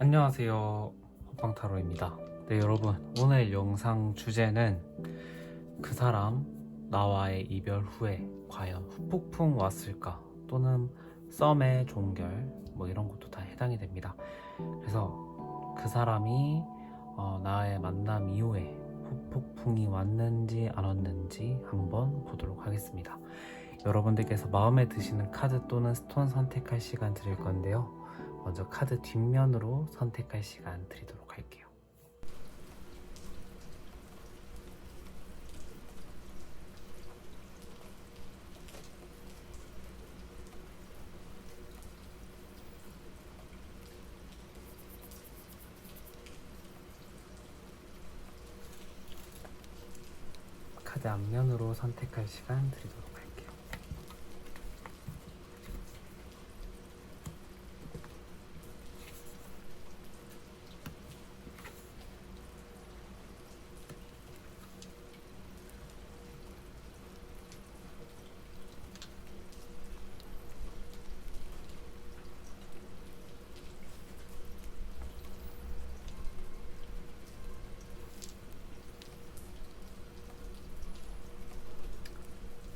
안녕하세요, 호빵타로입니다. 네, 여러분, 오늘 영상 주제는 그 사람 나와의 이별 후에 과연 후폭풍 왔을까, 또는 썸의 종결, 뭐 이런 것도 다 해당이 됩니다. 그래서 그 사람이 나의 만남 이후에 후폭풍이 왔는지 안 왔는지 한번 보도록 하겠습니다. 여러분들께서 마음에 드시는 카드 또는 스톤 선택할 시간 드릴 건데요, 먼저 카드 뒷면으로 선택할 시간 드리도록 할게요. 카드 앞면으로 선택할 시간 드리도록 할게요.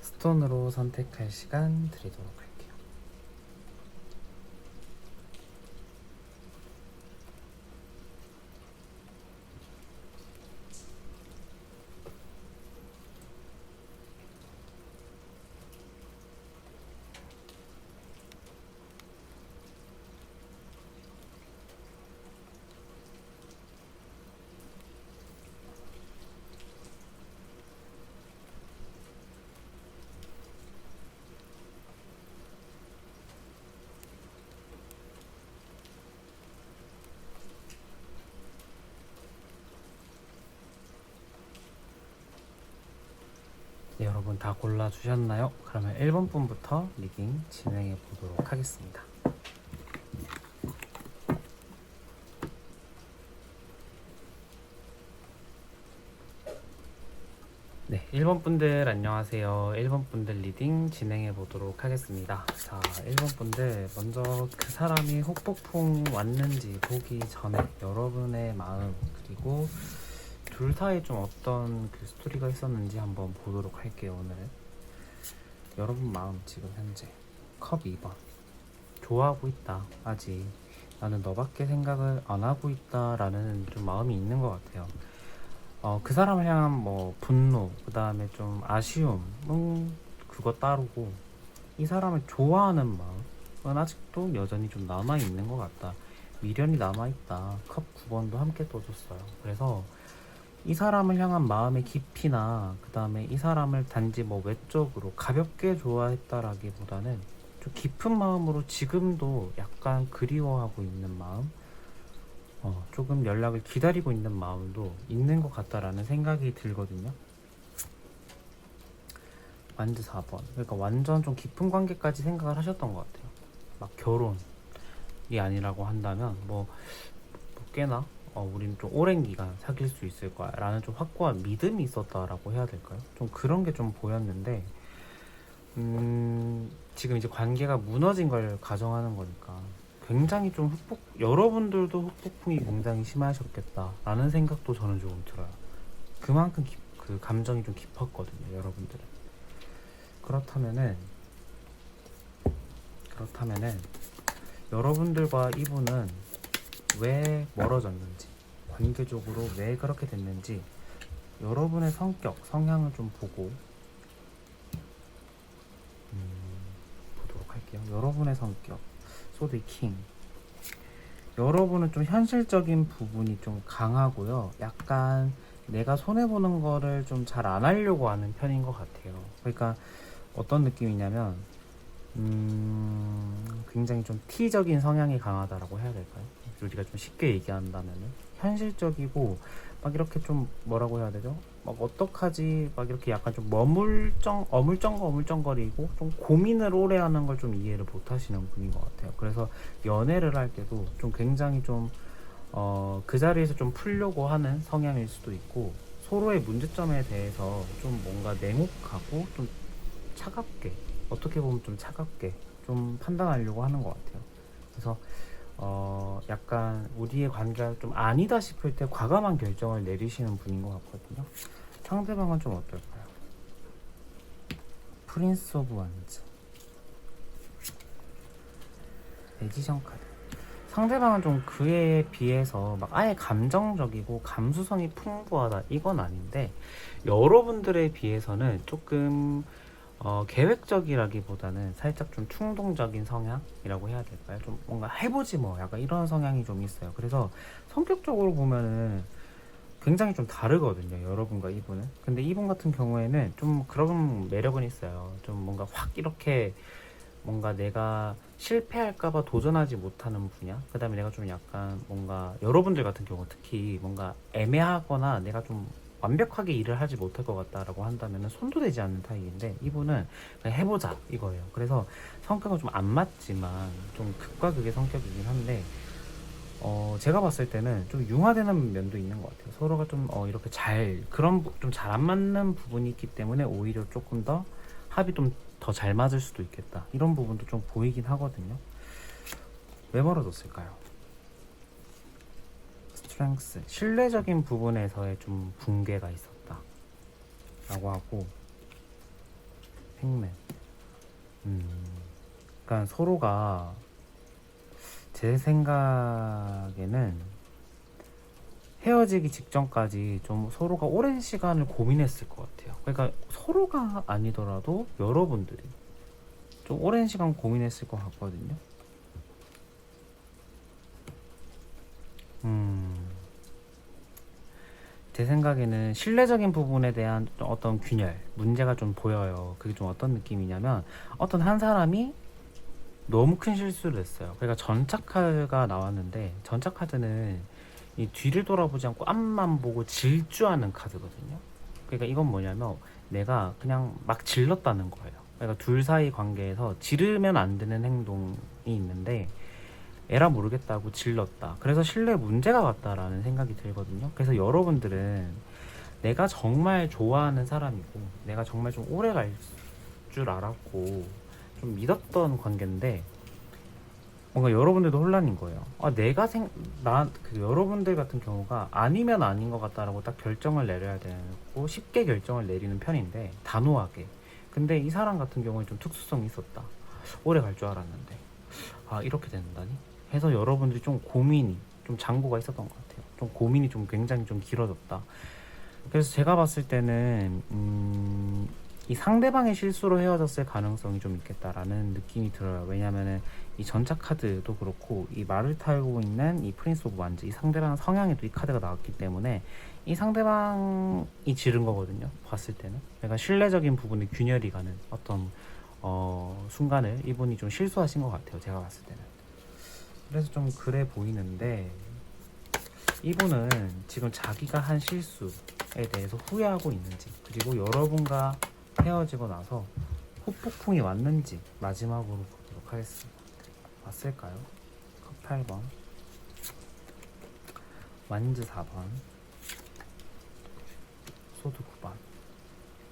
스톤으로 선택할 시간 드리도록 할게요. 네, 여러분 다 골라주셨나요? 그러면 1번 분부터 리딩 진행해 보도록 하겠습니다. 네, 1번 분들 안녕하세요. 1번 분들 리딩 진행해 보도록 하겠습니다. 자, 1번 분들 먼저 그 사람이 후폭풍 왔는지 보기 전에 여러분의 마음, 그리고 둘 사이에 좀 어떤 그 스토리가 있었는지 한번 보도록 할게요. 오늘 여러분 마음 지금 현재 컵 2번 좋아하고 있다, 아직 나는 너밖에 생각을 안 하고 있다 라는 좀 마음이 있는 것 같아요. 그 사람을 향한 뭐 분노, 그 다음에 좀 아쉬움, 그거 따르고 이 사람을 좋아하는 마음은 아직도 여전히 좀 남아있는 것 같다, 미련이 남아있다. 컵 9번도 함께 떠줬어요. 그래서 이 사람을 향한 마음의 깊이나 그 다음에 이 사람을 단지 뭐 외적으로 가볍게 좋아했다라기보다는 좀 깊은 마음으로 지금도 약간 그리워하고 있는 마음, 조금 연락을 기다리고 있는 마음도 있는 것 같다라는 생각이 들거든요. 완드 4번, 그러니까 완전 좀 깊은 관계까지 생각을 하셨던 것 같아요. 막 결혼이 아니라고 한다면 뭐 꽤나 우리는 좀 오랜 기간 사귈 수 있을 거야 라는 좀 확고한 믿음이 있었다라고 해야 될까요? 좀 그런 게 좀 보였는데, 지금 이제 관계가 무너진 걸 가정하는 거니까 굉장히 좀 여러분들도 후폭풍이 굉장히 심하셨겠다라는 생각도 저는 조금 들어요. 그만큼 그 감정이 좀 깊었거든요, 여러분들은. 그렇다면은 여러분들과 이분은 왜 멀어졌는지, 관계적으로 왜 그렇게 됐는지 여러분의 성격, 성향을 좀 보고 보도록 할게요. 여러분의 성격, 소드 킹. 여러분은 좀 현실적인 부분이 좀 강하고요, 약간 내가 손해보는 거를 좀 잘 안 하려고 하는 편인 것 같아요. 그러니까 어떤 느낌이냐면 굉장히 좀 T적인 성향이 강하다라고 해야 될까요? 우리가 좀 쉽게 얘기한다면은 현실적이고, 막 이렇게 좀 뭐라고 해야 되죠? 막 어떡하지? 막 이렇게 약간 좀 어물쩡거리고 좀 고민을 오래 하는 걸 좀 이해를 못 하시는 분인 것 같아요. 그래서 연애를 할 때도 좀 굉장히 좀 그 자리에서 좀 풀려고 하는 성향일 수도 있고, 서로의 문제점에 대해서 좀 뭔가 냉혹하고 좀 차갑게, 어떻게 보면 좀 차갑게 좀 판단하려고 하는 것 같아요. 그래서 약간 우리의 관계가 좀 아니다 싶을 때 과감한 결정을 내리시는 분인 것 같거든요. 상대방은 좀 어떨까요? 프린스 오브 완즈, 매지션 카드. 상대방은 좀 그에 비해서 막 아예 감정적이고 감수성이 풍부하다 이건 아닌데, 여러분들에 비해서는 조금 계획적이라기보다는 살짝 좀 충동적인 성향이라고 해야 될까요? 좀 뭔가 해보지 뭐 약간 이런 성향이 좀 있어요. 그래서 성격적으로 보면은 굉장히 좀 다르거든요, 여러분과 이분은. 근데 이분 같은 경우에는 좀 그런 매력은 있어요. 좀 뭔가 확 이렇게 뭔가 내가 실패할까봐 도전하지 못하는 분야, 그 다음에 내가 좀 약간 뭔가 여러분들 같은 경우 특히 뭔가 애매하거나 내가 좀 완벽하게 일을 하지 못할 것 같다라고 한다면 손도 대지 않는 타입인데, 이분은 그냥 해보자 이거예요. 그래서 성격은 좀 안 맞지만 좀 극과 극의 성격이긴 한데, 제가 봤을 때는 좀 융화되는 면도 있는 것 같아요. 서로가 좀 이렇게 그런 좀 잘 안 맞는 부분이 있기 때문에 오히려 조금 더 합이 좀 더 잘 맞을 수도 있겠다, 이런 부분도 좀 보이긴 하거든요. 왜 멀어졌을까요? 스트렝스, 신뢰적인 부분에서의 좀 붕괴가 있었다 라고 하고, 팩맨, 그러니까 서로가 제 생각에는 헤어지기 직전까지 좀 서로가 오랜 시간을 고민했을 것 같아요. 그러니까 서로가 아니더라도 여러분들이 좀 오랜 시간 고민했을 것 같거든요. 제 생각에는 신뢰적인 부분에 대한 어떤 균열, 문제가 좀 보여요. 그게 좀 어떤 느낌이냐면, 어떤 한 사람이 너무 큰 실수를 했어요. 그러니까 전차카드가 나왔는데, 전차카드는 이 뒤를 돌아보지 않고 앞만 보고 질주하는 카드거든요. 그러니까 이건 뭐냐면 내가 그냥 막 질렀다는 거예요. 그러니까 둘 사이 관계에서 지르면 안 되는 행동이 있는데 에라 모르겠다고 질렀다. 그래서 신뢰에 문제가 왔다라는 생각이 들거든요. 그래서 여러분들은 내가 정말 좋아하는 사람이고 내가 정말 좀 오래 갈 줄 알았고 좀 믿었던 관계인데, 뭔가 여러분들도 혼란인 거예요. 여러분들 같은 경우가 아니면 아닌 것 같다라고 딱 결정을 내려야 되고 쉽게 결정을 내리는 편인데, 단호하게. 근데 이 사람 같은 경우에 좀 특수성이 있었다. 오래 갈 줄 알았는데 이렇게 된다니 해서 여러분들이 좀 고민이, 좀 장고가 있었던 것 같아요. 좀 고민이 좀 굉장히 좀 길어졌다. 그래서 제가 봤을 때는 이 상대방의 실수로 헤어졌을 가능성이 좀 있겠다라는 느낌이 들어요. 왜냐면은 이 전차 카드도 그렇고 이 말을 타고 있는 이 프린스 오브 완즈, 이 상대방 성향에도 이 카드가 나왔기 때문에 이 상대방이 지른 거거든요, 봤을 때는. 그러니까 신뢰적인 부분이 균열이 가는 어떤 순간을 이분이 좀 실수하신 것 같아요, 제가 봤을 때는. 그래서 좀 그래 보이는데, 이분은 지금 자기가 한 실수에 대해서 후회하고 있는지, 그리고 여러분과 헤어지고 나서 후폭풍이 왔는지 마지막으로 보도록 하겠습니다. 왔을까요? 컵 8번, 완즈 4번, 소드 9번.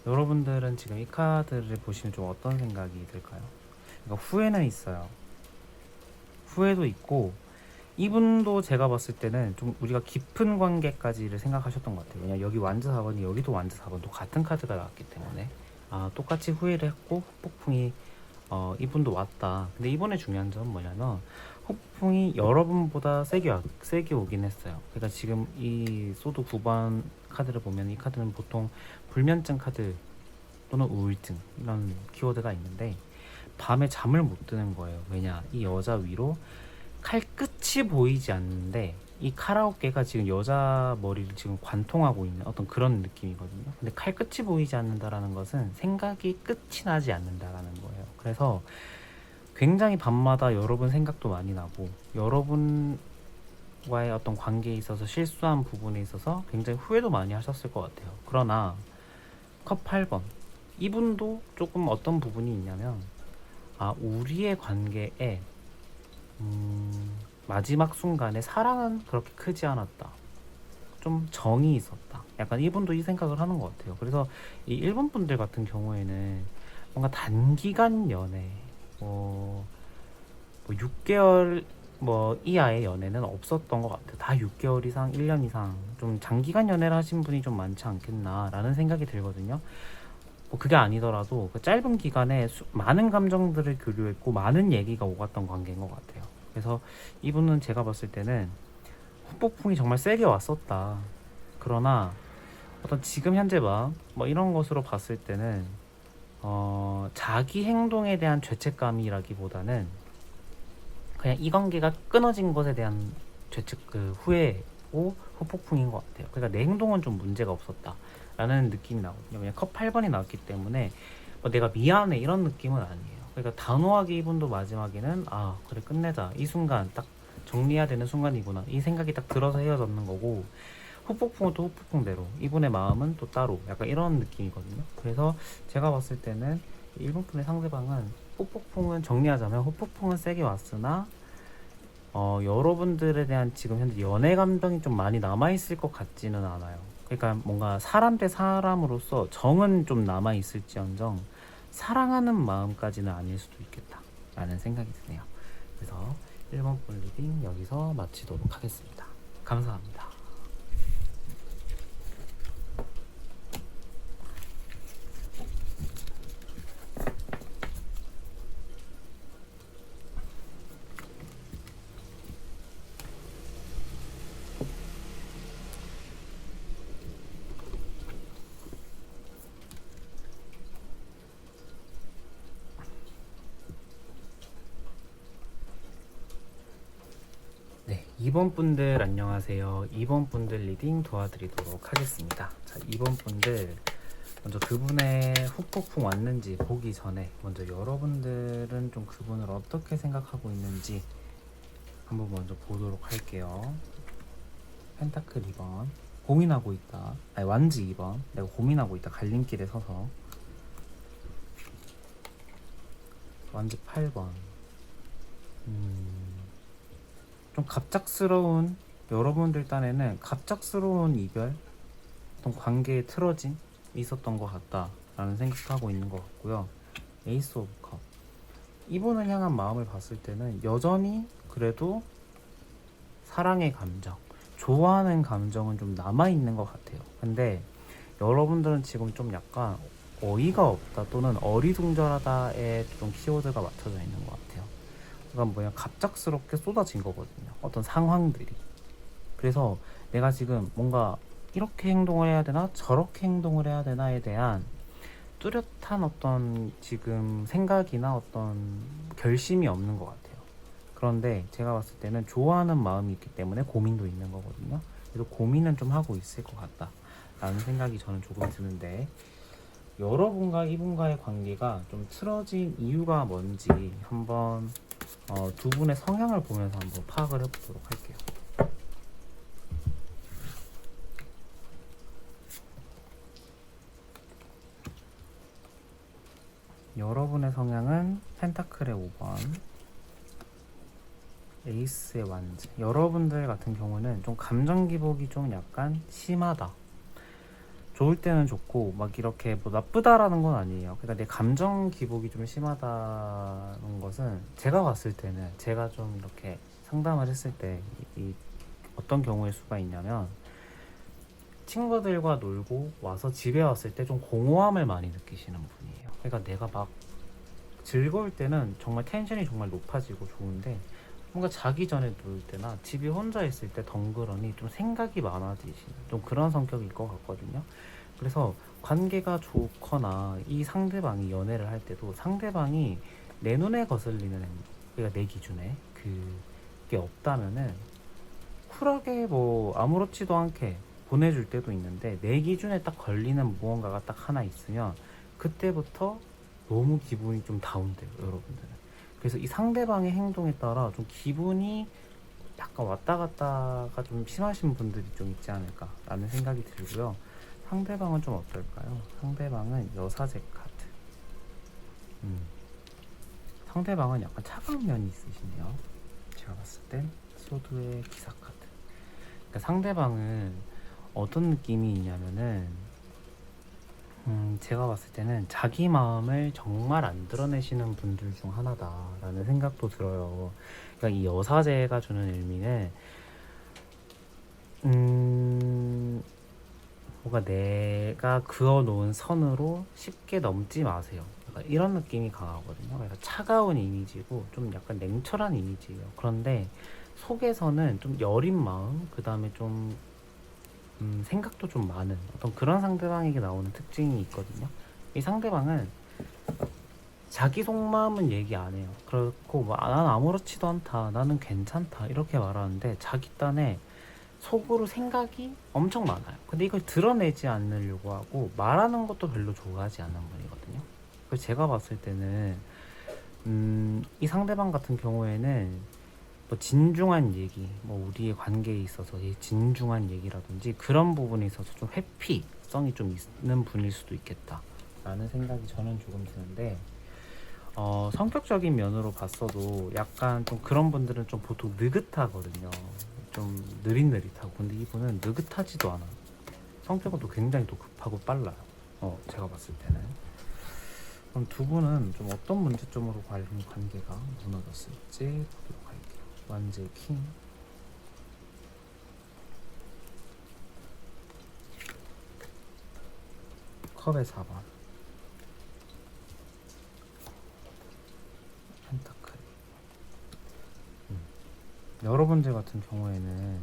여러분들은 지금 이 카드를 보시면 좀 어떤 생각이 들까요? 그러니까 후회는 있어요. 후회도 있고, 이분도 제가 봤을 때는 좀 우리가 깊은 관계까지를 생각하셨던 것 같아요. 왜냐면 여기 완즈 4번이 여기도 완즈 4번도 같은 카드가 나왔기 때문에 똑같이 후회를 했고 후폭풍이 이분도 왔다. 근데 이번에 중요한 점은 뭐냐면 후폭풍이 여러분보다 세게 오긴 했어요. 그러니까 지금 이 소드 9번 카드를 보면 이 카드는 보통 불면증 카드 또는 우울증 이런 키워드가 있는데, 밤에 잠을 못 드는 거예요. 왜냐, 이 여자 위로 칼 끝이 보이지 않는데 이 카라오케가 지금 여자 머리를 지금 관통하고 있는 어떤 그런 느낌이거든요. 근데 칼 끝이 보이지 않는다라는 것은 생각이 끝이 나지 않는다라는 거예요. 그래서 굉장히 밤마다 여러분 생각도 많이 나고, 여러분과의 어떤 관계에 있어서 실수한 부분에 있어서 굉장히 후회도 많이 하셨을 것 같아요. 그러나 컵 8번, 이분도 조금 어떤 부분이 있냐면 우리의 관계에 마지막 순간에 사랑은 그렇게 크지 않았다, 좀 정이 있었다, 약간 이분도 이 생각을 하는 것 같아요. 그래서 이 일본 분들 같은 경우에는 뭔가 단기간 연애, 뭐 6개월 뭐 이하의 연애는 없었던 것 같아요. 다 6개월 이상, 1년 이상 좀 장기간 연애를 하신 분이 좀 많지 않겠나라는 생각이 들거든요. 뭐 그게 아니더라도 그 짧은 기간에 많은 감정들을 교류했고 많은 얘기가 오갔던 관계인 것 같아요. 그래서 이분은 제가 봤을 때는 후폭풍이 정말 세게 왔었다. 그러나 어떤 지금 현재 마음 뭐 이런 것으로 봤을 때는 자기 행동에 대한 죄책감이라기보다는 그냥 이 관계가 끊어진 것에 대한 죄책 그 후회고 후폭풍인 것 같아요. 그러니까 내 행동은 좀 문제가 없었다라는 느낌이 나거든요. 그냥 컵 8번이 나왔기 때문에 뭐 내가 미안해 이런 느낌은 아니에요. 그러니까 단호하게 이분도 마지막에는 아 그래 끝내자 이 순간 딱 정리해야 되는 순간이구나 이 생각이 딱 들어서 헤어졌는 거고 후폭풍은 또 후폭풍대로 이분의 마음은 또 따로 약간 이런 느낌이거든요. 그래서 제가 봤을 때는 일본분의 상대방은 후폭풍은 정리하자면 후폭풍은 세게 왔으나 여러분들에 대한 지금 현재 연애 감정이 좀 많이 남아있을 것 같지는 않아요. 그러니까 뭔가 사람 대 사람으로서 정은 좀 남아있을지언정 사랑하는 마음까지는 아닐 수도 있겠다 라는 생각이 드네요. 그래서 1번 볼 리딩 여기서 마치도록 하겠습니다. 감사합니다. 네, 2번 분들 안녕하세요. 2번 분들 리딩 도와드리도록 하겠습니다. 자, 2번 분들 먼저 그분의 후폭풍 왔는지 보기 전에 먼저 여러분들은 좀 그분을 어떻게 생각하고 있는지 한번 먼저 보도록 할게요. 펜타클 2번 고민하고 있다. 아니 완즈 2번 내가 고민하고 있다. 갈림길에 서서 완즈 8번 좀 갑작스러운 여러분들 딴에는 갑작스러운 이별 어떤 관계의 틀어짐이 있었던 것 같다라는 생각하고 있는 것 같고요. 에이스 오브 컵 이분을 향한 마음을 봤을 때는 여전히 그래도 사랑의 감정 좋아하는 감정은 좀 남아있는 것 같아요. 근데 여러분들은 지금 좀 약간 어이가 없다 또는 어리둥절하다에 좀 키워드가 맞춰져 있는 것 같아요. 그러니까 뭐냐 갑작스럽게 쏟아진 거거든요. 어떤 상황들이. 그래서 내가 지금 뭔가 이렇게 행동을 해야 되나 저렇게 행동을 해야 되나에 대한 뚜렷한 어떤 지금 생각이나 어떤 결심이 없는 것 같아요. 그런데 제가 봤을 때는 좋아하는 마음이 있기 때문에 고민도 있는 거거든요. 그래서 고민은 좀 하고 있을 것 같다 라는 생각이 저는 조금 드는데 여러분과 이분과의 관계가 좀 틀어진 이유가 뭔지 한번 두 분의 성향을 보면서 한번 파악을 해보도록 할게요. 여러분의 성향은 펜타클의 5번 에이스의 완즈. 여러분들 같은 경우는 좀 감정 기복이 좀 약간 심하다. 좋을 때는 좋고 막 이렇게 뭐 나쁘다라는 건 아니에요. 그러니까 내 감정 기복이 좀 심하다는 것은 제가 봤을 때는 제가 좀 이렇게 상담을 했을 때 이 어떤 경우일 수가 있냐면 친구들과 놀고 와서 집에 왔을 때 좀 공허함을 많이 느끼시는 분이에요. 그러니까 내가 막 즐거울 때는 정말 텐션이 정말 높아지고 좋은데 뭔가 자기 전에 놀 때나 집에 혼자 있을 때 덩그러니 좀 생각이 많아지시는 좀 그런 성격일 것 같거든요. 그래서 관계가 좋거나 이 상대방이 연애를 할 때도 상대방이 내 눈에 거슬리는 그러니까 내 기준에 그게 없다면은 쿨하게 뭐 아무렇지도 않게 보내줄 때도 있는데 내 기준에 딱 걸리는 무언가가 딱 하나 있으면 그때부터 너무 기분이 좀 다운돼요, 여러분들은. 그래서 이 상대방의 행동에 따라 좀 기분이 약간 왔다 갔다가 좀 심하신 분들이 좀 있지 않을까라는 생각이 들고요. 상대방은 좀 어떨까요? 상대방은 여사제 카드. 상대방은 약간 차가운 면이 있으시네요. 제가 봤을 땐 소드의 기사 카드. 그러니까 상대방은 어떤 느낌이 있냐면은 제가 봤을 때는 자기 마음을 정말 안 드러내시는 분들 중 하나다라는 생각도 들어요. 그러니까 이 여사제가 주는 의미는 뭔가 내가 그어놓은 선으로 쉽게 넘지 마세요. 약간 이런 느낌이 강하거든요. 그래서 차가운 이미지고 좀 약간 냉철한 이미지예요. 그런데 속에서는 좀 여린 마음, 그 다음에 좀 생각도 좀 많은 어떤 그런 상대방에게 나오는 특징이 있거든요. 이 상대방은 자기 속마음은 얘기 안 해요. 그렇고 뭐, 난 아무렇지도 않다, 나는 괜찮다 이렇게 말하는데 자기 딴에 속으로 생각이 엄청 많아요. 근데 이걸 드러내지 않으려고 하고 말하는 것도 별로 좋아하지 않는 분이거든요. 그래서 제가 봤을 때는 이 상대방 같은 경우에는 뭐 진중한 얘기, 뭐 우리의 관계에 있어서 진중한 얘기라든지 그런 부분에 있어서 좀 회피성이 좀 있는 분일 수도 있겠다라는 생각이 저는 조금 드는데, 성격적인 면으로 봤어도 약간 좀 그런 분들은 좀 보통 느긋하거든요. 좀 느릿느릿하고. 근데 이분은 느긋하지도 않아요. 성격은 또 굉장히 또 급하고 빨라요. 제가 봤을 때는. 그럼 두 분은 좀 어떤 문제점으로 관계가 무너졌을지 보도록 할게요. 완제 킹, 컵의 4번, 펜타클. 여러분들 같은 경우에는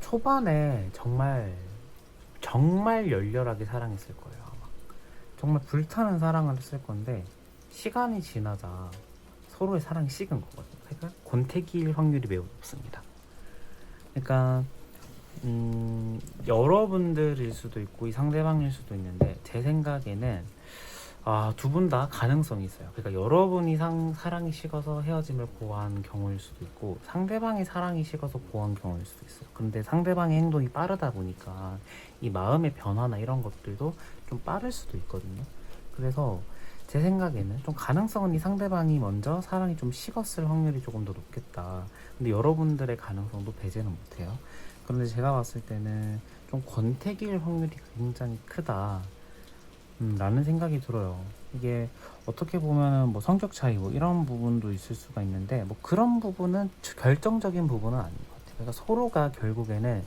초반에 정말 열렬하게 사랑했을 거예요. 아마 정말 불타는 사랑을 했을 건데 시간이 지나자 서로의 사랑이 식은 거거든요. 그러니까 권태기일 확률이 매우 높습니다. 그러니까 여러분들일 수도 있고 이 상대방일 수도 있는데, 제 생각에는 두 분 다 가능성이 있어요. 그러니까 여러분이 사랑이 식어서 헤어짐을 고한 경우일 수도 있고 상대방이 사랑이 식어서 고한 경우일 수도 있어요. 근데 상대방의 행동이 빠르다 보니까 이 마음의 변화나 이런 것들도 좀 빠를 수도 있거든요. 그래서 제 생각에는 좀 가능성은 이 상대방이 먼저 사랑이 좀 식었을 확률이 조금 더 높겠다. 근데 여러분들의 가능성도 배제는 못해요. 그런데 제가 봤을 때는 좀 권태기일 확률이 굉장히 크다 라는 생각이 들어요. 이게 어떻게 보면 뭐 성격 차이 뭐 이런 부분도 있을 수가 있는데, 뭐 그런 부분은 결정적인 부분은 아닌 것 같아요. 그러니까 서로가 결국에는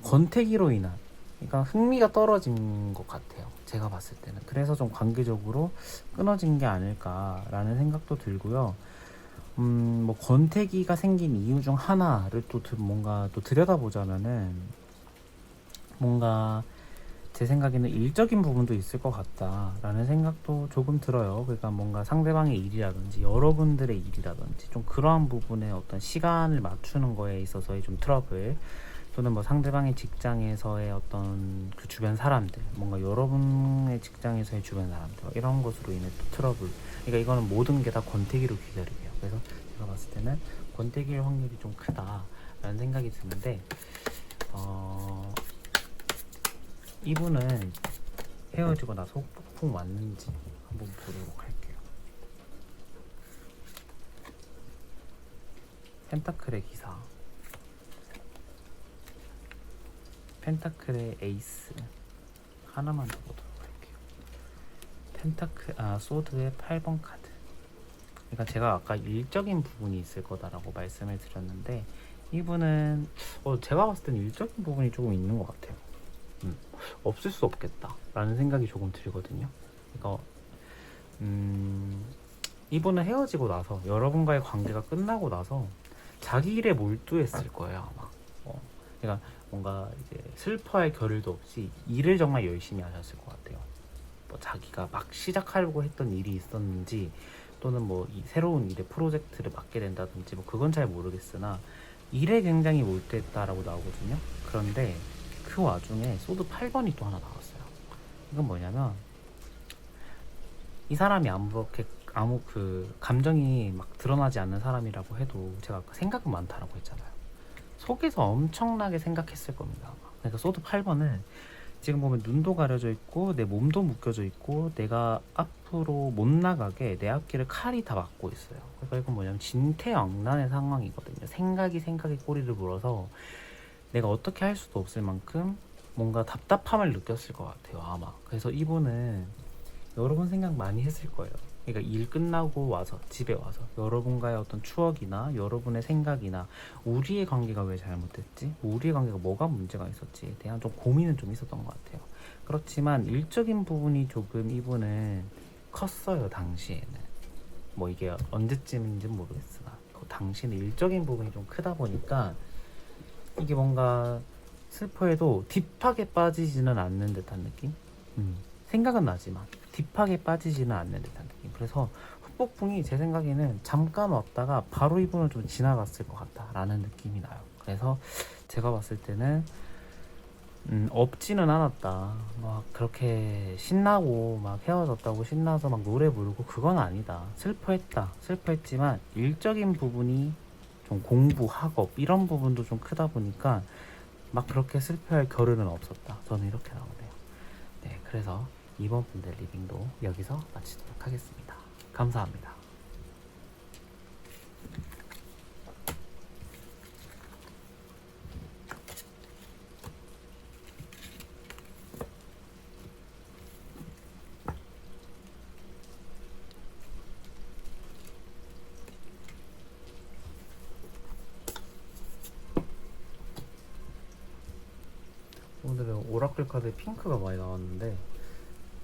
권태기로 인한, 그러니까 흥미가 떨어진 것 같아요. 제가 봤을 때는. 그래서 좀 관계적으로 끊어진 게 아닐까라는 생각도 들고요. 뭐 권태기가 생긴 이유 중 하나를 또 뭔가 또 들여다보자면은, 뭔가 제 생각에는 일적인 부분도 있을 것 같다라는 생각도 조금 들어요. 그러니까 뭔가 상대방의 일이라든지 여러분들의 일이라든지 좀 그러한 부분에 어떤 시간을 맞추는 거에 있어서의 좀 트러블, 또는 뭐 상대방의 직장에서의 어떤 그 주변 사람들, 뭔가 여러분의 직장에서의 주변 사람들, 이런 것으로 인해 또 트러블. 그러니까 이거는 모든 게 다 권태기로 귀결이에요. 그래서 제가 봤을 때는 권태기일 확률이 좀 크다라는 생각이 드는데, 이분은 헤어지고 나서 폭풍 왔는지 한번 보도록 할게요. 펜타클의 기사, 펜타클의 에이스, 하나만 더 보도록 할게요. 소드의 8번 카드. 그러니까 제가 아까 일적인 부분이 있을 거다라고 말씀을 드렸는데, 이분은 제가 봤을 때는 일적인 부분이 조금 있는 것 같아요. 없을 수 없겠다 라는 생각이 조금 들거든요. 그러니까 이분은 헤어지고 나서, 여러분과의 관계가 끝나고 나서 자기 일에 몰두했을 거예요, 아마. 그러니까 뭔가 이제 슬퍼할 겨를도 없이 일을 정말 열심히 하셨을 것 같아요. 뭐 자기가 막 시작하려고 했던 일이 있었는지, 또는 뭐 이 새로운 일의 프로젝트를 맡게 된다든지, 뭐 그건 잘 모르겠으나 일에 굉장히 몰두했다라고 나오거든요. 그런데 그 와중에 소드 8번이 또 하나 나왔어요. 이건 뭐냐면, 이 사람이 아무 그 감정이 막 드러나지 않는 사람이라고 해도 제가 아까 생각은 많다라고 했잖아요. 속에서 엄청나게 생각했을 겁니다, 아마. 그러니까 소드 8번은 지금 보면 눈도 가려져 있고 내 몸도 묶여져 있고 내가 앞으로 못 나가게 내 앞길을 칼이 다 막고 있어요. 그러니까 이건 뭐냐면 진퇴양난의 상황이거든요. 생각이 꼬리를 물어서 내가 어떻게 할 수도 없을 만큼 뭔가 답답함을 느꼈을 것 같아요, 아마. 그래서 이분은 여러분 생각 많이 했을 거예요. 그러니까 일 끝나고 와서, 집에 와서 여러분과의 어떤 추억이나 여러분의 생각이나 우리의 관계가 왜 잘못됐지? 우리의 관계가 뭐가 문제가 있었지에 대한 좀 고민은 좀 있었던 것 같아요. 그렇지만 일적인 부분이 조금 이분은 컸어요, 당시에는. 뭐 이게 언제쯤인지는 모르겠으나 그 당시에는 일적인 부분이 좀 크다 보니까 이게 뭔가 슬퍼해도 딥하게 빠지지는 않는 듯한 느낌? 생각은 나지만 딥하게 빠지지는 않는 듯한 느낌. 그래서 후폭풍이 제 생각에는 잠깐 왔다가 바로 이분을 좀 지나갔을 것 같다라는 느낌이 나요. 그래서 제가 봤을 때는 없지는 않았다. 막 그렇게 신나고 막 헤어졌다고 신나서 막 노래 부르고 그건 아니다. 슬퍼했다. 슬퍼했지만 일적인 부분이 좀 공부, 학업 이런 부분도 좀 크다 보니까 막 그렇게 슬퍼할 겨를은 없었다. 저는 이렇게 나오네요. 네, 그래서 이번 분들 리딩도 여기서 마치도록 하겠습니다. 감사합니다. 오늘은 오라클 카드 핑크가 많이 나왔는데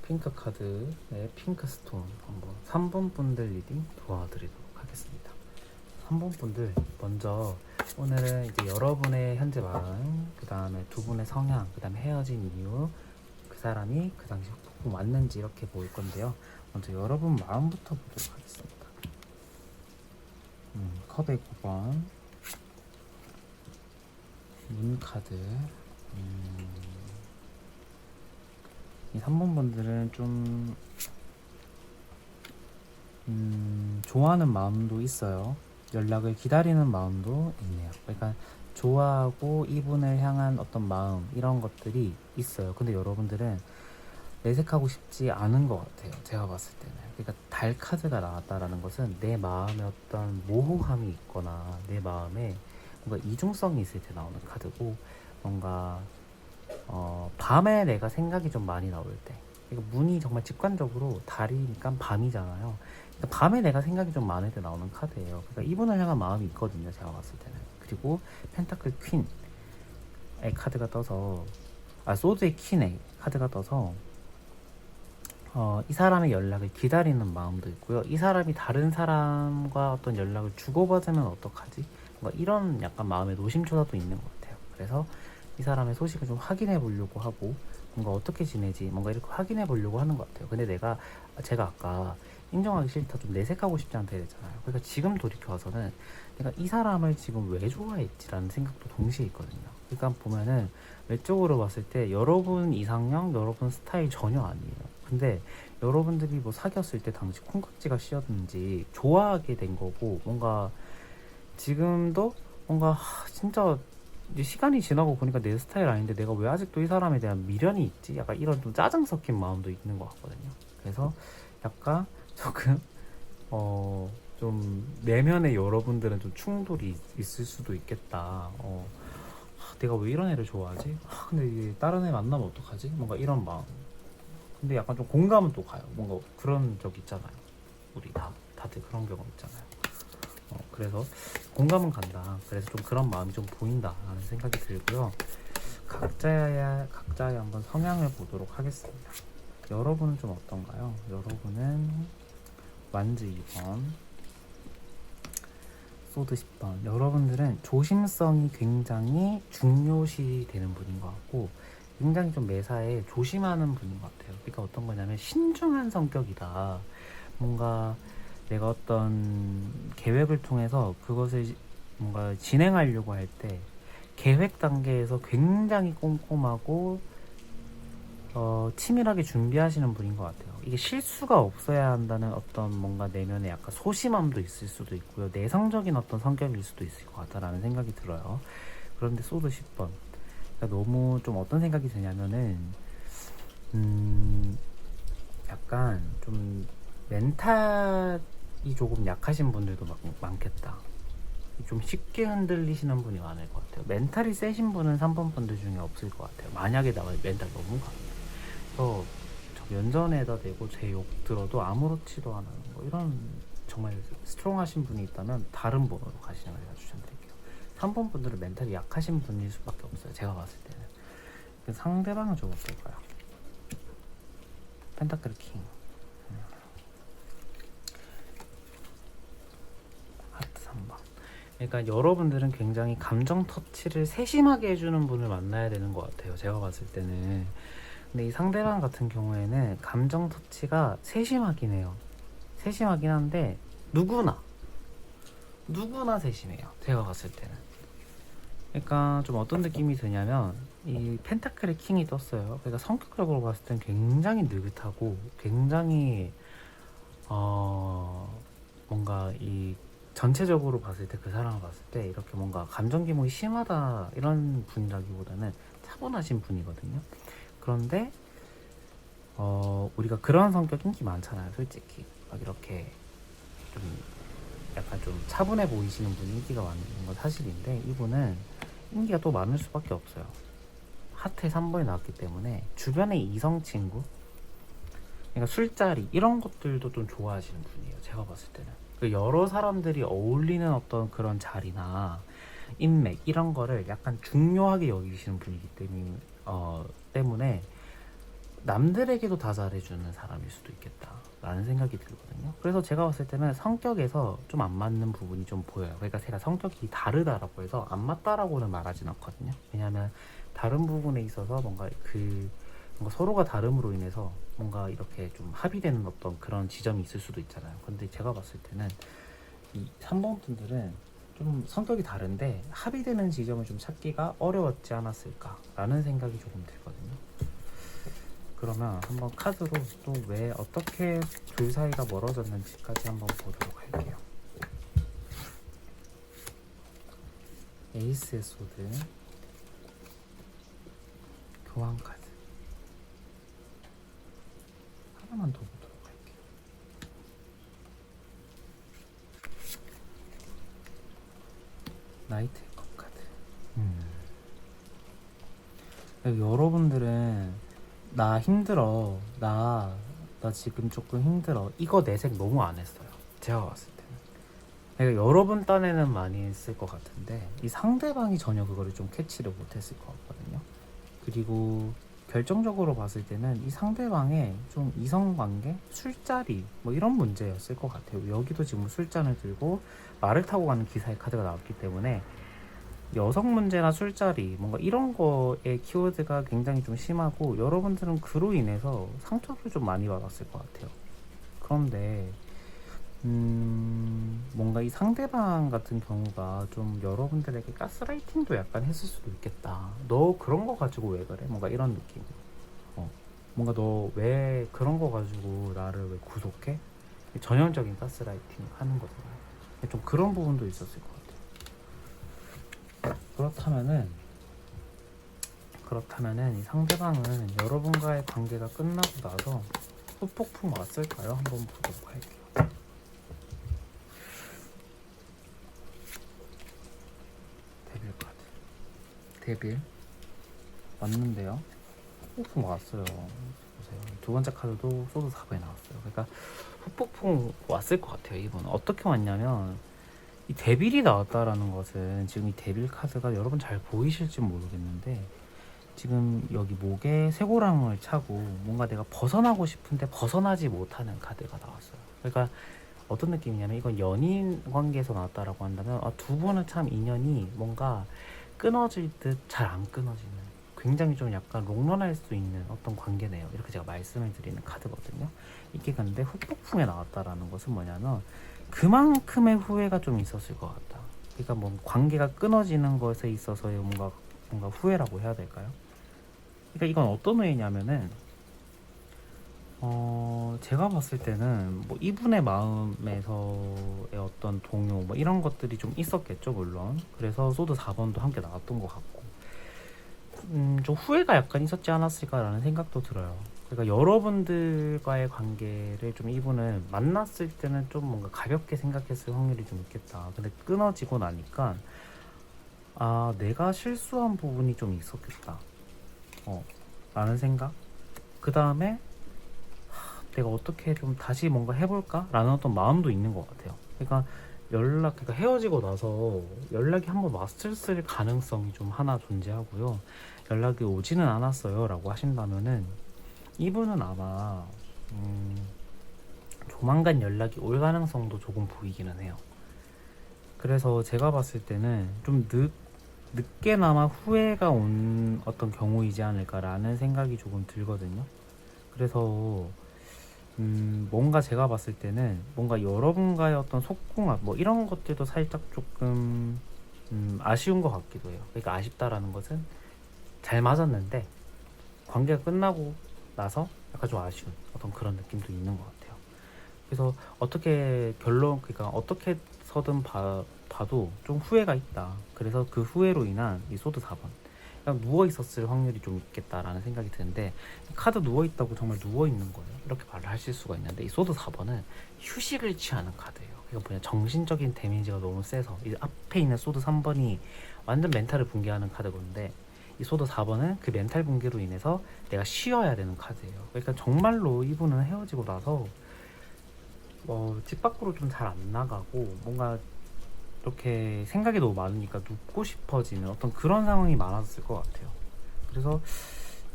핑크 카드의 핑크 스톤 한번 3번 분들 리딩 도와드리도록 하겠습니다. 3번 분들 먼저 오늘은 이제 여러분의 현재 마음, 그 다음에 두 분의 성향, 그 다음에 헤어진 이유, 그 사람이 그 당시 폭풍 왔는지 이렇게 보일 건데요. 먼저 여러분 마음부터 보도록 하겠습니다. 컵의 9번 문 카드. 이 3번 분들은 좀 좋아하는 마음도 있어요. 연락을 기다리는 마음도 있네요. 그러니까 좋아하고 이분을 향한 어떤 마음 이런 것들이 있어요. 근데 여러분들은 내색하고 싶지 않은 것 같아요. 제가 봤을 때는. 그러니까 달 카드가 나왔다라는 것은 내 마음에 어떤 모호함이 있거나 내 마음에 뭔가 이중성이 있을 때 나오는 카드고, 뭔가 밤에 내가 생각이 좀 많이 나올 때, 그러니까 문이 정말 직관적으로 달이니까 밤이잖아요. 그러니까 밤에 내가 생각이 좀 많을 때 나오는 카드예요. 그러니까 이분을 향한 마음이 있거든요, 제가 봤을 때는. 그리고 펜타클 퀸의 카드가 떠서, 소드의 퀸의 카드가 떠서 이 사람의 연락을 기다리는 마음도 있고요. 이 사람이 다른 사람과 어떤 연락을 주고받으면 어떡하지? 뭔가 이런 약간 마음의 노심초사도 있는 것 같아요. 그래서 이 사람의 소식을 좀 확인해 보려고 하고, 뭔가 어떻게 지내지 뭔가 이렇게 확인해 보려고 하는 것 같아요. 근데 제가 아까 인정하기 싫다, 좀 내색하고 싶지 않다 이랬잖아요. 그러니까 지금 돌이켜 와서는 내가 이 사람을 지금 왜 좋아했지라는 생각도 동시에 있거든요. 그러니까 보면은 외적으로 봤을 때 여러분 이상형, 여러분 스타일 전혀 아니에요. 근데 여러분들이 뭐 사귀었을 때 당시 콩깍지가 씌었는지 좋아하게 된 거고, 뭔가 지금도 뭔가 진짜 이제 시간이 지나고 보니까 내 스타일 아닌데 내가 왜 아직도 이 사람에 대한 미련이 있지? 약간 이런 좀 짜증 섞인 마음도 있는 것 같거든요. 그래서 약간 조금 좀 내면에 여러분들은 좀 충돌이 있을 수도 있겠다. 내가 왜 이런 애를 좋아하지? 근데 이게 다른 애 만나면 어떡하지? 뭔가 이런 마음. 근데 약간 좀 공감은 또 가요. 뭔가 그런 적 있잖아요. 우리 다들 그런 경험 있잖아요. 그래서 공감은 간다. 그래서 좀 그런 마음이 좀 보인다라는 생각이 들고요. 각자의 한번 성향을 보도록 하겠습니다. 여러분은 좀 어떤가요? 여러분은 완즈 2번, 소드 10번. 여러분들은 조심성이 굉장히 중요시 되는 분인 것 같고, 굉장히 좀 매사에 조심하는 분인 것 같아요. 그러니까 어떤 거냐면 신중한 성격이다. 뭔가 내가 어떤 계획을 통해서 그것을 뭔가 진행하려고 할 때 계획 단계에서 굉장히 꼼꼼하고 치밀하게 준비하시는 분인 것 같아요. 이게 실수가 없어야 한다는 어떤 뭔가 내면에 약간 소심함도 있을 수도 있고요. 내성적인 어떤 성격일 수도 있을 것 같다라는 생각이 들어요. 그런데 소드 10번. 그러니까 너무 좀 어떤 생각이 드냐면은 약간 좀 멘탈이 조금 약하신 분들도 많겠다. 좀 쉽게 흔들리시는 분이 많을 것 같아요. 멘탈이 세신 분은 3번 분들 중에 없을 것 같아요. 만약에 나 멘탈 너무 강해요. 그래서 저 면전에다 대고 제 욕 들어도 아무렇지도 않은 뭐 이런 정말 스트롱하신 분이 있다면 다른 번호로 가시는 걸 제가 추천드릴게요. 3번 분들은 멘탈이 약하신 분일 수밖에 없어요. 제가 봤을 때는. 상대방은 좀 어떨까요? 펜타클 킹, 하트 3번. 그러니까 여러분들은 굉장히 감정 터치를 세심하게 해주는 분을 만나야 되는 것 같아요. 제가 봤을 때는. 근데 이 상대방 같은 경우에는 감정 터치가 세심하긴 해요. 세심하긴 한데 누구나 세심해요. 제가 봤을 때는. 그러니까 좀 어떤 느낌이 드냐면 이 펜타클의 킹이 떴어요. 그러니까 성격적으로 봤을 땐 굉장히 느긋하고 굉장히 뭔가 이 전체적으로 봤을 때 그 사람을 봤을 때 이렇게 뭔가 감정 기복이 심하다 이런 분이라기보다는 차분하신 분이거든요. 그런데 우리가 그런 성격 인기 많잖아요. 솔직히 막 이렇게 좀 약간 좀 차분해 보이시는 분이 인기가 많은 건 사실인데 이분은 인기가 또 많을 수밖에 없어요. 하트에 3번이 나왔기 때문에 주변의 이성 친구, 그러니까 술자리 이런 것들도 좀 좋아하시는 분이에요. 제가 봤을 때는. 여러 사람들이 어울리는 어떤 그런 자리나 인맥 이런 거를 약간 중요하게 여기시는 분이기 때문에 남들에게도 다 잘해주는 사람일 수도 있겠다 라는 생각이 들거든요. 그래서 제가 봤을 때는 성격에서 좀 안 맞는 부분이 좀 보여요. 그러니까 제가 성격이 다르다라고 해서 안 맞다라고는 말하진 않거든요. 왜냐하면 다른 부분에 있어서 뭔가 서로가 다름으로 인해서 뭔가 이렇게 좀 합의되는 어떤 그런 지점이 있을 수도 있잖아요. 근데 제가 봤을 때는 이 3번 분들은 좀 성격이 다른데 합의되는 지점을 좀 찾기가 어려웠지 않았을까라는 생각이 조금 들거든요. 그러면 한번 카드로 또 왜 어떻게 둘 사이가 멀어졌는지까지 한번 보도록 할게요. 에이스의 소드, 교환 카드 하나만 더 보도록 할게요. 나이트의 컵 카드. 여러분들은 나 힘들어, 나 지금 조금 힘들어, 이거 내색 너무 안 했어요. 제가 봤을 때는. 그러니까 여러분 딴에는 많이 했을 것 같은데 이 상대방이 전혀 그거를 좀 캐치를 못했을 것 같거든요. 그리고 결정적으로 봤을 때는 이 상대방의 좀 이성관계, 술자리 뭐 이런 문제였을 것 같아요. 여기도 지금 술잔을 들고 말을 타고 가는 기사의 카드가 나왔기 때문에 여성 문제나 술자리 뭔가 이런 거에 키워드가 굉장히 좀 심하고 여러분들은 그로 인해서 상처를 좀 많이 받았을 것 같아요. 그런데 뭔가 이 상대방 같은 경우가 좀 여러분들에게 가스라이팅도 약간 했을 수도 있겠다. 너 그런 거 가지고 왜 그래? 뭔가 이런 느낌. 뭔가 너 왜 그런 거 가지고 나를 왜 구속해? 전형적인 가스라이팅 하는 거잖아요. 좀 그런 부분도 있었을 것 같아요. 그렇다면은 이 상대방은 여러분과의 관계가 끝나고 나서 후폭풍 왔을까요? 한번 보도록 할게요. 데빌 카드. 데빌 왔는데요. 후폭풍 왔어요. 보세요. 두 번째 카드도 소드 4번이 나왔어요. 그러니까 후폭풍 왔을 것 같아요. 이번은 어떻게 왔냐면 이 데빌이 나왔다라는 것은 지금 이 데빌 카드가 여러분 잘 보이실지 모르겠는데 지금 여기 목에 쇠고랑을 차고 뭔가 내가 벗어나고 싶은데 벗어나지 못하는 카드가 나왔어요. 그러니까 어떤 느낌이냐면 이건 연인 관계에서 나왔다라고 한다면 두 분은 참 인연이 뭔가 끊어질 듯 잘 안 끊어지는 굉장히 좀 약간 롱런할 수 있는 어떤 관계네요. 이렇게 제가 말씀을 드리는 카드거든요. 이게 근데 후폭풍에 나왔다라는 것은 뭐냐면 그만큼의 후회가 좀 있었을 것 같다. 그러니까 뭐 관계가 끊어지는 것에 있어서의 뭔가 후회라고 해야 될까요? 그러니까 이건 어떤 후회냐면은 제가 봤을 때는 뭐 이분의 마음에서의 어떤 동요 뭐 이런 것들이 좀 있었겠죠, 물론. 그래서 소드 4번도 함께 나왔던 것 같고 좀 후회가 약간 있었지 않았을까라는 생각도 들어요. 그러니까 여러분들과의 관계를 좀 이분은 만났을 때는 좀 뭔가 가볍게 생각했을 확률이 좀 있겠다. 근데 끊어지고 나니까 아, 내가 실수한 부분이 좀 있었겠다. 라는 생각. 그 다음에 내가 어떻게 좀 다시 뭔가 해볼까? 라는 어떤 마음도 있는 것 같아요. 그러니까 헤어지고 나서 연락이 한번 왔을 가능성이 좀 하나 존재하고요. 연락이 오지는 않았어요 라고 하신다면은 이분은 아마 조만간 연락이 올 가능성도 조금 보이기는 해요. 그래서 제가 봤을 때는 좀 늦게나마 후회가 온 어떤 경우이지 않을까라는 생각이 조금 들거든요. 그래서 뭔가 제가 봤을 때는 뭔가 여러분과의 어떤 속궁합 뭐 이런 것들도 살짝 조금 아쉬운 것 같기도 해요. 그러니까 아쉽다라는 것은 잘 맞았는데 관계가 끝나고 나서 약간 좀 아쉬운 어떤 그런 느낌도 있는 것 같아요. 그래서 그러니까 어떻게 서든 봐도 좀 후회가 있다. 그래서 그 후회로 인한 이 소드 4번 그냥 누워 있었을 확률이 좀 있겠다라는 생각이 드는데, 카드 누워 있다고 정말 누워 있는 거예요? 이렇게 말을 하실 수가 있는데, 이 소드 4번은 휴식을 취하는 카드예요. 그러니까 뭐냐, 정신적인 데미지가 너무 세서 이 앞에 있는 소드 3번이 완전 멘탈을 붕괴하는 카드건데, 이 소드 4번은 그 멘탈 붕괴로 인해서 내가 쉬어야 되는 카드예요. 그러니까 정말로 이분은 헤어지고 나서 집 밖으로 좀 잘 안 나가고 뭔가 이렇게 생각이 너무 많으니까 눕고 싶어지는 어떤 그런 상황이 많았을 것 같아요. 그래서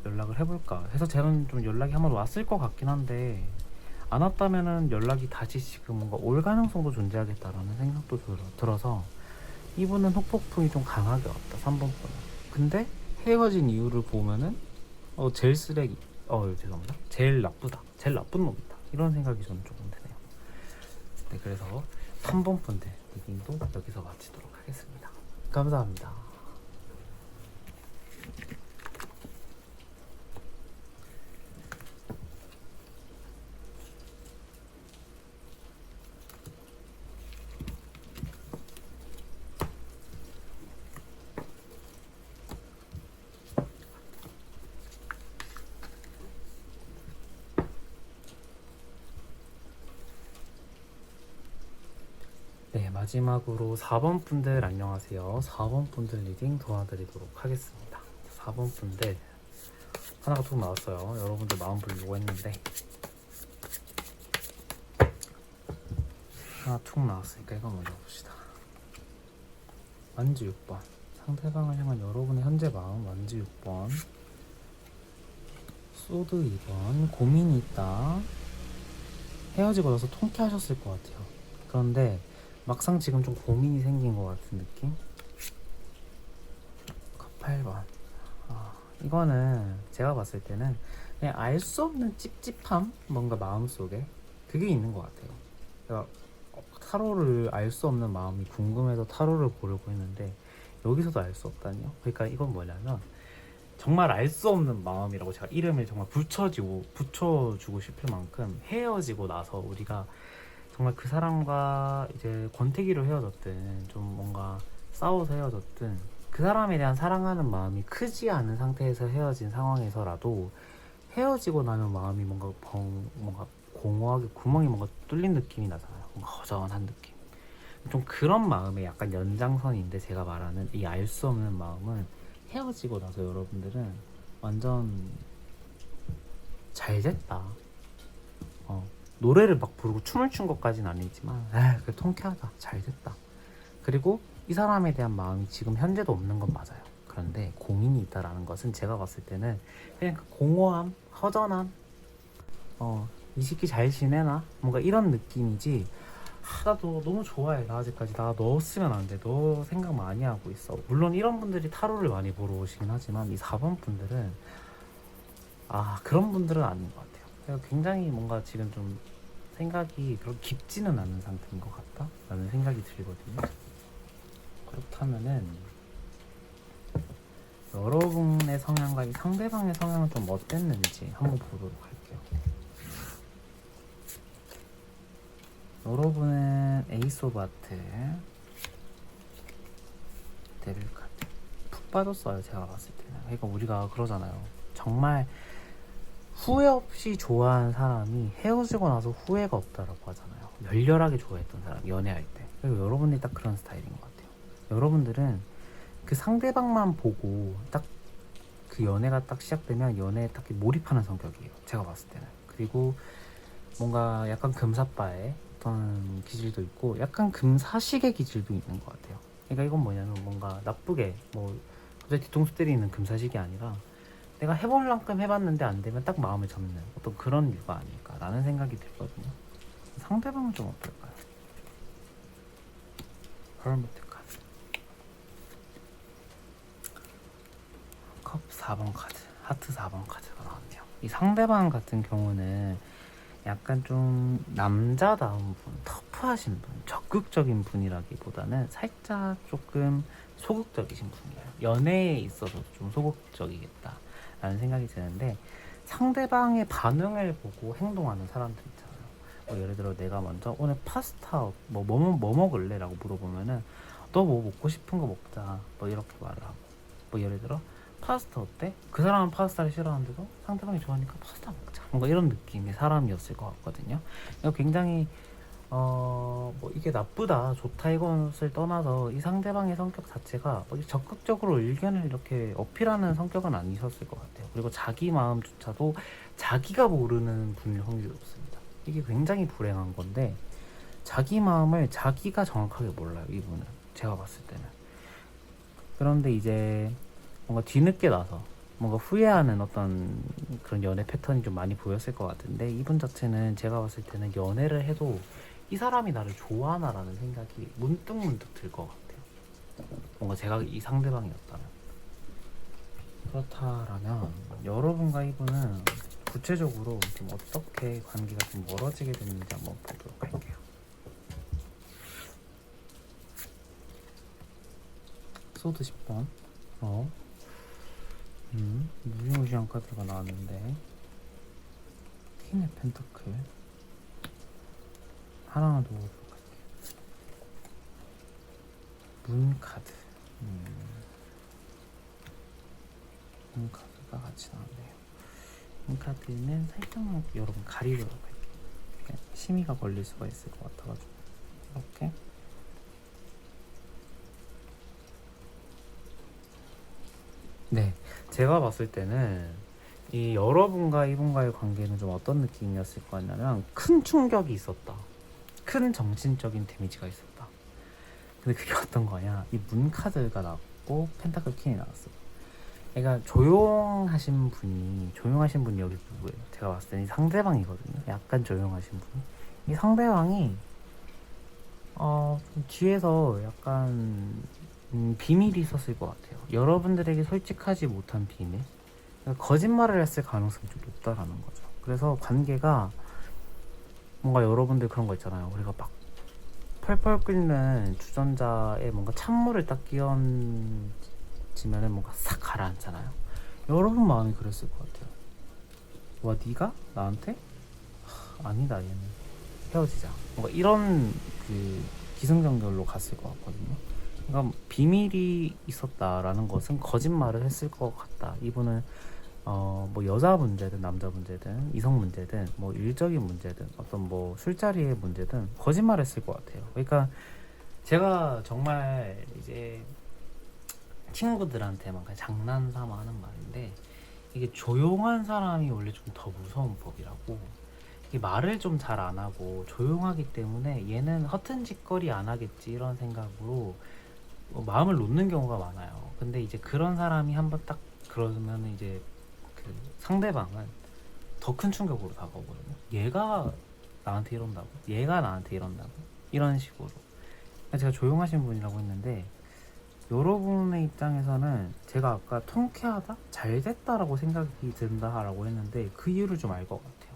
연락을 해볼까 해서 저는 좀 연락이 한번 왔을 것 같긴 한데, 안 왔다면은 연락이 다시 지금 뭔가 올 가능성도 존재하겠다라는 생각도 들어서 이분은 혹폭풍이 좀 강하게 왔다, 3번 분은. 근데 헤어진 이유를 보면은 제일 쓰레기, 죄송합니다, 제일 나쁘다, 제일 나쁜 놈이다, 이런 생각이 저는 조금 드네요. 네, 그래서 3번 분들 리딩도 여기서 마치도록 하겠습니다. 감사합니다. 네, 마지막으로 4번 분들 안녕하세요. 4번 분들 리딩 도와드리도록 하겠습니다. 4번 분들 하나가 툭 나왔어요. 여러분들 마음 불리고 했는데 하나 툭 나왔으니까 이거 먼저 봅시다. 완지 6번, 상대방을 향한 여러분의 현재 마음. 완지 6번, 소드 2번, 고민이 있다. 헤어지고 나서 통쾌하셨을 것 같아요. 그런데 막상 지금 좀 고민이 생긴 것 같은 느낌? 8번. 이거는 제가 봤을 때는 그냥 알 수 없는 찝찝함? 뭔가 마음속에 그게 있는 것 같아요. 그러니까 타로를 알 수 없는 마음이 궁금해서 타로를 보려고 했는데 여기서도 알 수 없다니요? 그러니까 이건 뭐냐면 정말 알 수 없는 마음이라고 제가 이름을 정말 붙여주고 싶을 만큼, 헤어지고 나서 우리가 정말 그 사람과 이제 권태기로 헤어졌든 좀 뭔가 싸워서 헤어졌든 그 사람에 대한 사랑하는 마음이 크지 않은 상태에서 헤어진 상황에서라도 헤어지고 나면 마음이 뭔가 공허하게 구멍이 뭔가 뚫린 느낌이 나잖아요. 뭔가 허전한 느낌. 좀 그런 마음의 약간 연장선인데, 제가 말하는 이 알 수 없는 마음은 헤어지고 나서 여러분들은 완전 잘 됐다. 노래를 막 부르고 춤을 춘 것까지는 아니지만 그래, 통쾌하다, 잘 됐다. 그리고 이 사람에 대한 마음이 지금 현재도 없는 건 맞아요. 그런데 고민이 있다라는 것은 제가 봤을 때는 그냥 그 공허함, 허전함, 이 새끼 잘 지내나? 뭔가 이런 느낌이지, 나도 너무 좋아해, 나 아직까지 나 넣었으면 안 돼, 너 생각 많이 하고 있어. 물론 이런 분들이 타로를 많이 보러 오시긴 하지만 이 4번 분들은 그런 분들은 아닌 것 같아요. 그래서 굉장히 뭔가 지금 좀 생각이 그렇게 깊지는 않은 상태인 것 같다 라는 생각이 들거든요. 그렇다면은 여러분의 성향과 이 상대방의 성향은 좀 어땠는지 한번 보도록 할게요. 여러분은 에이스 오브 하트, 데빌 카드 푹 빠졌어요, 제가 봤을 때는. 그러니까 우리가 그러잖아요. 정말 후회 없이 좋아한 사람이 헤어지고 나서 후회가 없다라고 하잖아요. 열렬하게 좋아했던 사람, 연애할 때. 그리고 여러분이 딱 그런 스타일인 것 같아요. 여러분들은 그 상대방만 보고 딱 그 연애가 딱 시작되면 연애에 딱 몰입하는 성격이에요. 제가 봤을 때는. 그리고 뭔가 약간 금사빠의 어떤 기질도 있고 약간 금사식의 기질도 있는 것 같아요. 그러니까 이건 뭐냐면 뭔가 나쁘게 뭐 갑자기 뒤통수 때리는 금사식이 아니라 내가 해볼 만큼 해봤는데 안 되면 딱 마음을 접는 어떤 그런 류가 아닐까라는 생각이 들거든요. 상대방은 좀 어떨까요? 헐무트 카드, 컵 4번 카드, 하트 4번 카드가 나왔네요. 이 상대방 같은 경우는 약간 좀 남자다운 분, 터프하신 분, 적극적인 분이라기보다는 살짝 조금 소극적이신 분이에요. 연애에 있어서도 좀 소극적이겠다 라는 생각이 드는데, 상대방의 반응을 보고 행동하는 사람들 있잖아요. 뭐 예를 들어 내가 먼저 오늘 파스타 뭐 먹을래? 라고 물어보면은 너 뭐 먹고 싶은 거 먹자 뭐 이렇게 말을 하고, 뭐 예를 들어 파스타 어때? 그 사람은 파스타를 싫어하는데도 상대방이 좋아하니까 파스타 먹자, 뭔가 이런 느낌의 사람이었을 것 같거든요. 굉장히 뭐 이게 나쁘다 좋다 이것을 떠나서 이 상대방의 성격 자체가 적극적으로 의견을 이렇게 어필하는 성격은 아니셨을 것 같아요. 그리고 자기 마음조차도 자기가 모르는 분일 확률이 높습니다. 이게 굉장히 불행한 건데, 자기 마음을 자기가 정확하게 몰라요, 이분은. 제가 봤을 때는. 그런데 이제 뭔가 뒤늦게 나서 뭔가 후회하는 어떤 그런 연애 패턴이 좀 많이 보였을 것 같은데, 이분 자체는 제가 봤을 때는 연애를 해도 이 사람이 나를 좋아하나라는 생각이 문득 들 것 같아요. 뭔가 제가 이 상대방이었다면. 그렇다라면 여러분과 이분은 구체적으로 좀 어떻게 관계가 좀 멀어지게 됐는지 한번 보도록 할게요. 소드 10번. 무시무시한 카드가 나왔는데, 퀸의 펜터클 하나만 더 보도록 할게요. 문 카드. 문 카드가 같이 나왔네요. 문 카드는 살짝만 여러분 가리도록 할게요. 심의가 걸릴 수가 있을 것 같아가지고 이렇게. 네, 제가 봤을 때는 이 여러분과 이분과의 관계는 좀 어떤 느낌이었을 것 같냐면, 큰 충격이 있었다, 큰 정신적인 데미지가 있었다. 근데 그게 어떤 거냐, 이 문 카드가 나왔고 펜타클 퀸이 나왔어. 그러니까 조용하신 분이 여기 누구예요? 제가 봤을 때는 상대방이거든요. 약간 조용하신 분. 이 상대방이 좀 뒤에서 약간 비밀이 있었을 것 같아요. 여러분들에게 솔직하지 못한 비밀. 그러니까 거짓말을 했을 가능성이 좀 높다라는 거죠. 그래서 관계가 뭔가 여러분들 그런 거 있잖아요. 우리가 막 펄펄 끓는 주전자에 뭔가 찬물을 딱 끼얹으면은 뭔가 싹 가라앉잖아요. 여러분 마음이 그랬을 것 같아요. 와, 네가 나한테? 아니다, 얘는 헤어지자. 뭔가 이런 그 기승전결로 갔을 것 같거든요. 그러니까 비밀이 있었다라는 것은 거짓말을 했을 것 같다. 이분은 뭐 여자 문제든 남자 문제든 이성 문제든 뭐 일적인 문제든 어떤 뭐 술자리의 문제든 거짓말했을 것 같아요. 그러니까 제가 정말 이제 친구들한테만 그냥 장난삼아 하는 말인데, 이게 조용한 사람이 원래 좀 더 무서운 법이라고. 이 말을 좀 잘 안 하고 조용하기 때문에 얘는 허튼 짓거리 안 하겠지 이런 생각으로 마음을 놓는 경우가 많아요. 근데 이제 그런 사람이 한번 딱 그러면 이제 그 상대방은 더 큰 충격으로 다가오거든요. 얘가 나한테 이런다고? 얘가 나한테 이런다고? 이런 식으로. 제가 조용하신 분이라고 했는데, 여러분의 입장에서는 제가 아까 통쾌하다? 잘 됐다라고 생각이 든다라고 했는데, 그 이유를 좀 알 것 같아요.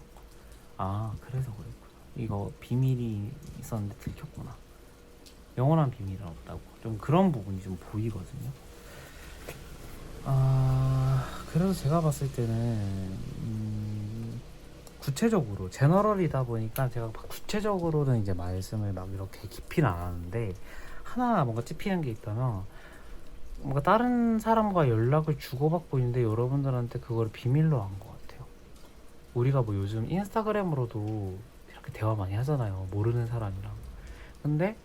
아, 그래서 그랬구나. 이거 비밀이 있었는데 들켰구나. 영원한 비밀은 없다고. 좀 그런 부분이 좀 보이거든요. 그래서 제가 봤을 때는 구체적으로 제너럴이다 보니까 제가 구체적으로는 이제 말씀을 막 이렇게 깊이는 안 하는데, 하나 뭔가 찝히는 게 있다면, 뭔가 다른 사람과 연락을 주고받고 있는데 여러분들한테 그걸 비밀로 한 것 같아요. 우리가 뭐 요즘 인스타그램으로도 이렇게 대화 많이 하잖아요. 모르는 사람이랑. 근데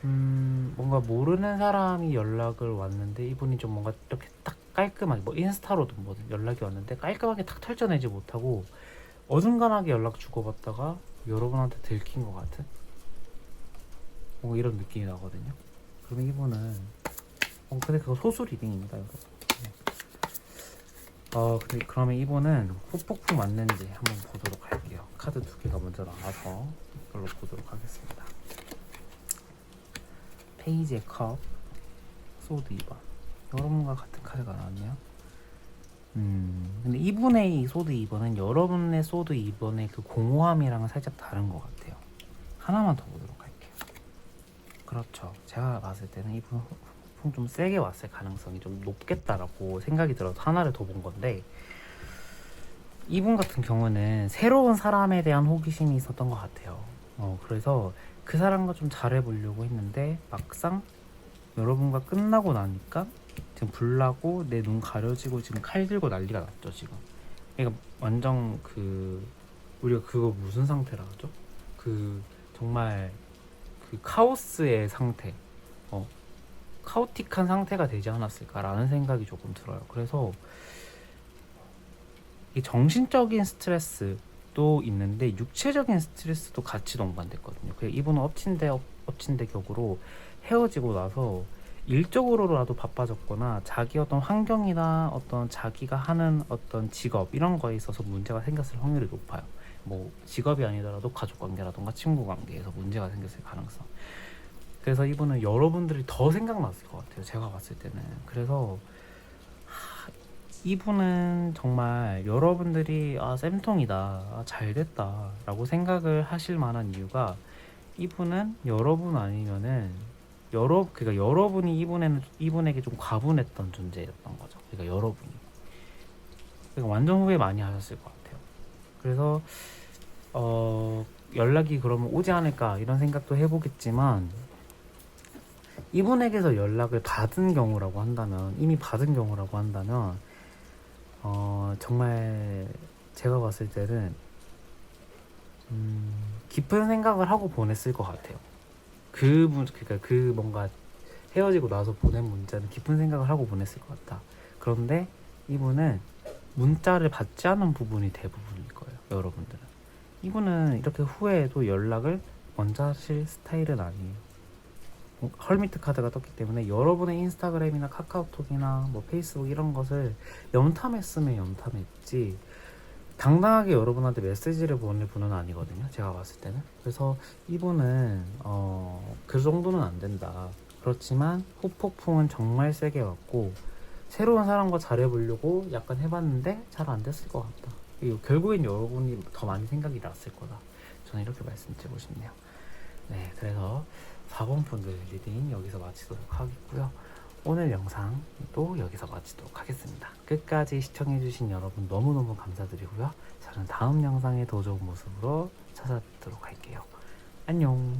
뭔가 모르는 사람이 연락을 왔는데 이분이 좀 뭔가 이렇게 딱 깔끔하게 뭐 인스타로도 뭐든 연락이 왔는데 깔끔하게 탁 털쳐내지 못하고 어중간하게 연락 주고받다가 여러분한테 들킨 것 같은 뭔가 이런 느낌이 나거든요. 그러면 이분은 근데 그거 소수 리딩입니다, 여러분. 네. 근데 그러면 이분은 후폭풍 맞는지 한번 보도록 할게요. 카드 두 개가 먼저 나와서 이걸로 보도록 하겠습니다. 페이지의 컵, 소드 2번. 여러분과 같은 카드가 나왔네요. 근데 이분의 이 소드 2번은 여러분의 소드 2번의 그 공허함이랑은 살짝 다른 것 같아요. 하나만 더 보도록 할게요. 그렇죠. 제가 봤을 때는 이분 후폭풍 좀 세게 왔을 가능성이 좀 높겠다라고 생각이 들어서 하나를 더 본 건데, 이분 같은 경우는 새로운 사람에 대한 호기심이 있었던 것 같아요. 그래서 그 사람과 좀 잘해보려고 했는데 막상 여러분과 끝나고 나니까 지금 불나고 내 눈 가려지고 지금 칼 들고 난리가 났죠 지금. 그러니까 완전 우리가 그거 무슨 상태라 하죠? 정말 카오스의 상태, 카오틱한 상태가 되지 않았을까라는 생각이 조금 들어요. 그래서 이 정신적인 스트레스도 있는데 육체적인 스트레스도 같이 동반됐거든요. 그래서 이분은 엎친 데 격으로 헤어지고 나서 일적으로라도 바빠졌거나 자기 어떤 환경이나 어떤 자기가 하는 어떤 직업 이런 거에 있어서 문제가 생겼을 확률이 높아요. 뭐 직업이 아니더라도 가족 관계라던가 친구 관계에서 문제가 생겼을 가능성. 그래서 이분은 여러분들이 더 생각났을 것 같아요, 제가 봤을 때는. 그래서 이분은 정말 여러분들이 쌤통이다, 잘됐다 라고 생각을 하실 만한 이유가, 이분은 여러분 아니면은 그러니까 여러분이 이분에게 좀 과분했던 존재였던 거죠. 그러니까 여러분이. 그러니까 완전 후회 많이 하셨을 것 같아요. 그래서 연락이 그러면 오지 않을까 이런 생각도 해보겠지만, 이분에게서 연락을 받은 경우라고 한다면, 이미 받은 경우라고 한다면 정말 제가 봤을 때는 깊은 생각을 하고 보냈을 것 같아요. 그러니까 뭔가 헤어지고 나서 보낸 문자는 깊은 생각을 하고 보냈을 것 같다. 그런데 이분은 문자를 받지 않은 부분이 대부분일 거예요, 여러분들은. 이분은 이렇게 후회해도 연락을 먼저 하실 스타일은 아니에요. 헐미트 카드가 떴기 때문에 여러분의 인스타그램이나 카카오톡이나 뭐 페이스북 이런 것을 염탐했으면 염탐했지 당당하게 여러분한테 메시지를 보낼 분은 아니거든요, 제가 봤을 때는. 그래서 이분은 그 정도는 안 된다. 그렇지만 후폭풍은 정말 세게 왔고 새로운 사람과 잘해보려고 약간 해봤는데 잘 안 됐을 것 같다. 결국엔 여러분이 더 많이 생각이 났을 거다. 저는 이렇게 말씀드리고 싶네요. 네, 그래서 4번 분들 리딩 여기서 마치도록 하겠고요. 오늘 영상도 여기서 마치도록 하겠습니다. 끝까지 시청해주신 여러분 너무너무 감사드리고요. 저는 다음 영상에 더 좋은 모습으로 찾아뵙도록 할게요. 안녕.